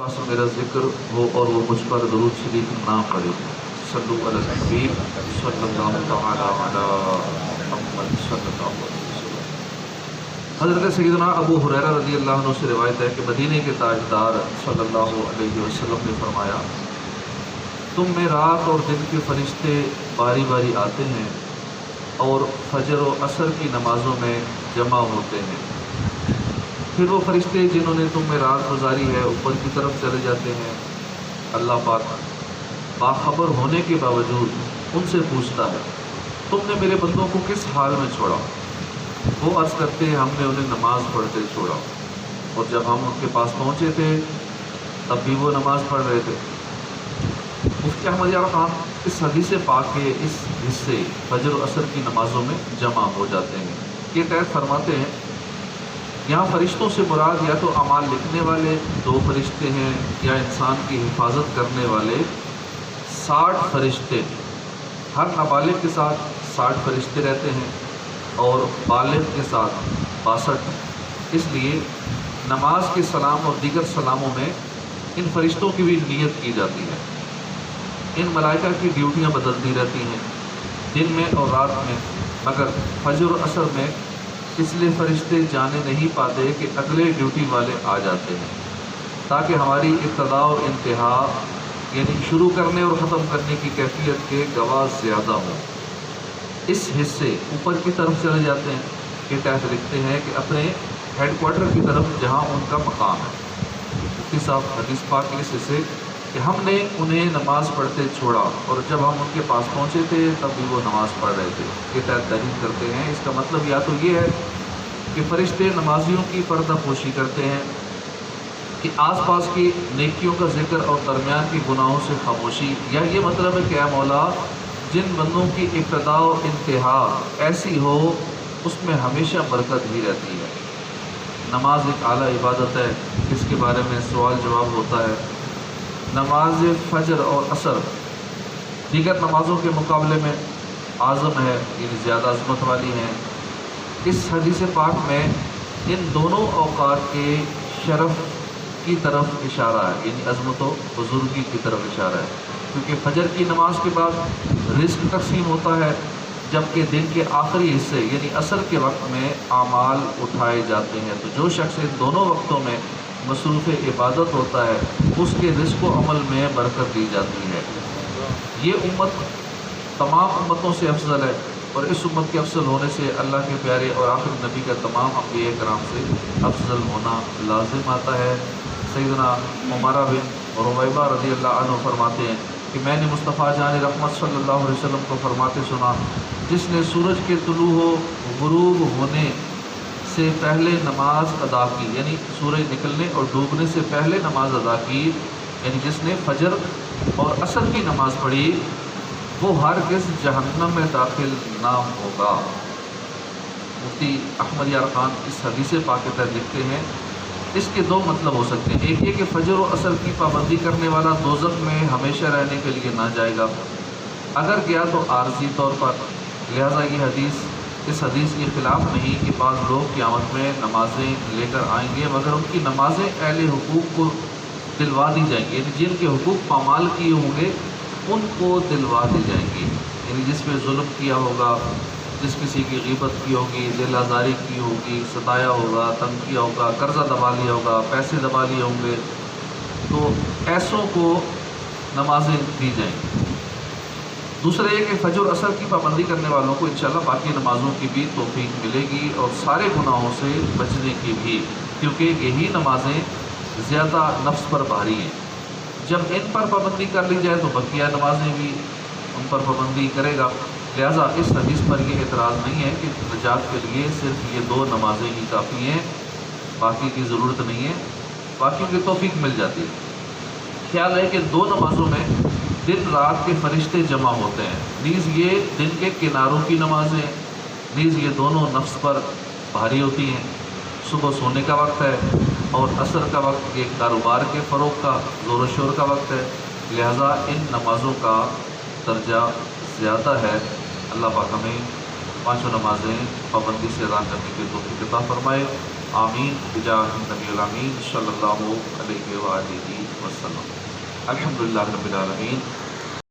पास मेरा ज़िक्र हो और वो मुझ पर दुरूद शरीफ ना पढ़े। सल्लु अला हबीब सल्लल्लाहु तआला अला मुहम्मद सल्लल्लाहु अलैहि वसल्लम। हज़रत सैयदना अबू हुरैरा रज़ियल्लाहु अन्हु से रिवायत है कि मदीने के ताजदार सल्लल्लाहु अलैहि वसल्लम ने फरमाया, तुम में रात और दिन के फरिश्ते बारी बारी आते हैं और फजर और असर की नमाज़ों में जमा होते हैं। फिर वो फरिश्ते जिन्होंने तुम में रात गुजारी है ऊपर की तरफ चले जाते हैं। अल्लाह पाक बाखबर होने के बावजूद उनसे पूछता है, तुमने मेरे बंदों को किस हाल में छोड़ा? वो अर्ज़ करते हैं, हमने उन्हें नमाज पढ़ते छोड़ा, और जब हम उनके पास पहुँचे थे तब भी वो नमाज पढ़ रहे थे। मुफ्ती अहमद यार खान इस हदीस पाक के इस हिस्से फजर और असर की नमाज़ों में जमा हो जाते हैं। ये तहत फरमाते हैं, यहाँ फरिश्तों से मुराद या तो अमाल लिखने वाले 2 फरिश्ते हैं या इंसान की हिफाजत करने वाले 60 फरिश्ते। हर नाबालिग के साथ 60 फरिश्ते रहते हैं और बालिग के साथ 62। इसलिए नमाज के सलाम और दीगर सलामों में इन फरिश्तों की भी नियत की जाती है। इन मलाइका की ड्यूटियाँ बदलती रहती हैं दिन में और रात में, मगर फजर और असर में इसलिए फरिश्ते जाने नहीं पाते कि अगले ड्यूटी वाले आ जाते हैं, ताकि हमारी इब्तदा और इंतहा यानी शुरू करने और ख़त्म करने की कैफियत के गवाह ज़्यादा हों। इस हिस्से ऊपर की तरफ चले जाते हैं। ये तहत लिखते हैं कि अपने हेड क्वार्टर की तरफ जहाँ उनका मकाम है। मुफ्ती साहब हदीस पाक के इस हिस्से कि हमने उन्हें नमाज पढ़ते छोड़ा और जब हम उनके पास पहुँचे थे तब भी वो नमाज़ पढ़ रहे थे, ये तहत दलील करते हैं। इसका मतलब या तो ये है कि फरिश्ते नमाजियों की पर्दा पोशी करते हैं कि आसपास की नेकियों का जिक्र और दरमियान की गुनाहों से खामोशी, या ये मतलब है कि ऐ मौला जिन बंदों की इब्तिदा और इंतहा ऐसी हो उसमें हमेशा बरकत ही रहती है। नमाज एक आला इबादत है, इसके बारे में सवाल जवाब होता है। नमाज फजर और असर दीगर नमाज़ों के मुकाबले में आज़म है, यानी ज़्यादा अज़मत वाली हैं। इस हदीस पाक में इन दोनों औक़ात के शरफ़ की तरफ इशारा है, यानी अज़मत व बुज़ुर्गी की तरफ इशारा है, क्योंकि फजर की नमाज के बाद रिज़्क़ तक़सीम होता है, जबकि दिन के आखिरी हिस्से यानी असर के वक्त में आमाल उठाए जाते हैं। तो जो शख्स इन दोनों वक्तों में मसरूफ़ इबादत होता है उसके रिज़्क़ व अमल में बरकत दी जाती है। ये उम्मत तमाम उम्मतों से अफजल है और इस उम्मत के अफजल होने से अल्लाह के प्यारे और आखिरी नबी का तमाम अंबिया कराम से अफजल होना लाजिम आता है। सैयदना उमरा बिन रुवैबा रज़ियल्लाहु अन्हु फरमाते हैं कि मैंने मुस्तफ़ा जान रहमत सल्लल्लाहु अलैहि वसल्लम को फरमाते सुना, जिसने सूरज के तुलू हो गुरूब होने से पहले नमाज अदा की, यानी सूरज निकलने और डूबने से पहले नमाज अदा की, यानी जिसने फजर और असर की नमाज पढ़ी, वो हरगिज़ जहन्नम में दाखिल ना होगा। मुफ्ती अहमद यार खान इस हदीस पाक के तहत लिखते हैं, इसके 2 मतलब हो सकते हैं। एक ये कि फजर और असर की पाबंदी करने वाला दोज़ख में हमेशा रहने के लिए ना जाएगा, अगर गया तो आर्जी तौर पर। लिहाजा ये हदीस इस हदीस के ख़िलाफ़ नहीं कि बाज़ लोग क़यामत में नमाज़ें लेकर आएंगे मगर उनकी नमाज़ें अहले हुकूक को दिलवा दी जाएंगी, यानी जिनके हुकूक पामाल किए होंगे उनको दिलवा दी जाएंगी, यानी जिस पे जुल्म किया होगा, जिस किसी की ग़ीबत की होगी, दिल आज़ारी की होगी, सताया होगा, तंग किया होगा, कर्ज़ा दबा लिया होगा, पैसे दबा लिए होंगे, तो ऐसों को नमाज़ें दी जाएंगी। दूसरा ये कि फजर असर की पाबंदी करने वालों को इंशाअल्लाह बाकी नमाज़ों की भी तौफ़ीक मिलेगी और सारे गुनाहों से बचने की भी, क्योंकि यही नमाज़ें ज़्यादा नफ्स पर भारी हैं। जब इन पर पाबंदी कर ली जाए तो बकिया नमाज़ें भी उन पर पाबंदी करेगा। लिहाजा इस हदीस पर यह एतराज़ नहीं है कि नजात के लिए सिर्फ ये 2 नमाज़ें ही काफ़ी हैं, बाकी की ज़रूरत नहीं है, बाकी की तौफ़ीक मिल जाती है। ख्याल है कि 2 नमाज़ों में दिन रात के फरिश्ते जमा होते हैं। नीज़ ये दिन के किनारों की नमाज़ें, नीज़ ये दोनों नफ्स पर भारी होती हैं। सुबह सोने का वक्त है और असर का वक्त ये कारोबार के फ़रोग़ का ज़ोर शोर का वक्त है, लिहाजा इन नमाज़ों का दर्जा ज़्यादा है। अल्लाह पाक हमें 5 नमाज़ें पाबंदी से अदा करने की तौफ़ीक़ अता फ़रमाए। آمین بجاہ النبی الامین صلی اللہ علیہ وآلہ وسلم۔ الحمدللہ رب العالمین۔